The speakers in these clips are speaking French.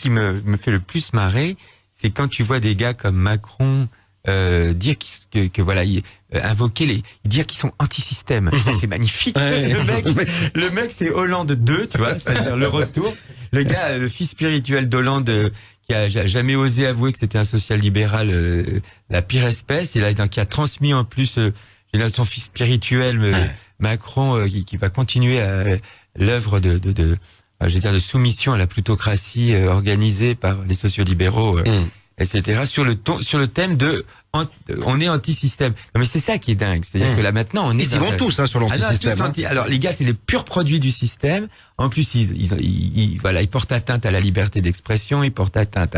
qui me fait le plus marrer, c'est quand tu vois des gars comme Macron dire dire qu'ils sont anti-système. Ça, c'est magnifique. Ouais. Le mec, c'est Hollande 2, tu vois, c'est-à-dire le retour. Le gars, le fils spirituel d'Hollande, qui a jamais osé avouer que c'était un social-libéral, la pire espèce, et là, qui a transmis en plus, son fils spirituel, Macron, qui va continuer à l'œuvre de soumission à la plutocratie organisée par les sociolibéraux, etc. Sur le thème de on est anti-système. Non, mais c'est ça qui est dingue. C'est-à-dire que là maintenant on est. Ils vont tous sur l'anti-système. Alors les gars, c'est les purs produits du système. En plus, ils portent atteinte à la liberté d'expression, ils portent atteinte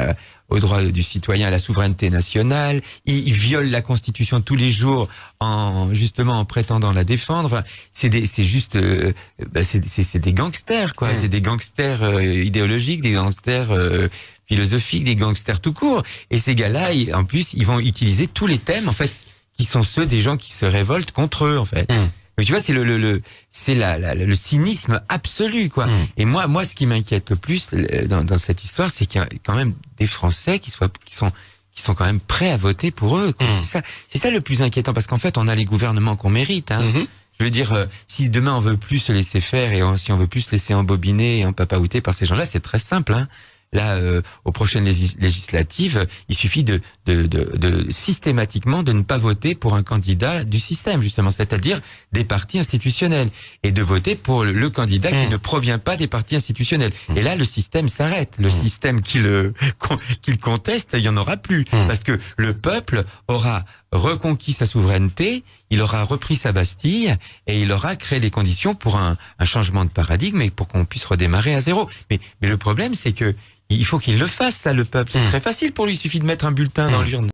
aux droits du citoyen, à la souveraineté nationale. Ils violent la Constitution tous les jours en prétendant la défendre. Enfin, c'est des gangsters, quoi. C'est des gangsters idéologiques, des gangsters philosophiques, des gangsters tout court. Et ces gars-là, en plus, ils vont utiliser tous les thèmes, en fait, qui sont ceux des gens qui se révoltent contre eux, en fait. Mais tu vois, c'est le cynisme absolu, quoi. Et moi, ce qui m'inquiète le plus dans cette histoire, c'est qu'il y a quand même des Français qui sont quand même prêts à voter pour eux, quoi. C'est ça le plus inquiétant, parce qu'en fait, on a les gouvernements qu'on mérite, hein. Je veux dire, si demain on veut plus se laisser faire et si on veut plus se laisser embobiner et empapaouter par ces gens-là, c'est très simple, hein. Là, aux prochaines législatives, il suffit de systématiquement de ne pas voter pour un candidat du système, justement, c'est-à-dire des partis institutionnels, et de voter pour le candidat qui ne provient pas des partis institutionnels. Et là, le système s'arrête. Le système qu'il conteste, il y en aura plus, parce que le peuple aura reconquis sa souveraineté, il aura repris sa Bastille, et il aura créé les conditions pour un changement de paradigme et pour qu'on puisse redémarrer à zéro. Mais le problème, c'est que il faut qu'il le fasse, ça, le peuple. C'est très facile pour lui, il suffit de mettre un bulletin dans l'urne.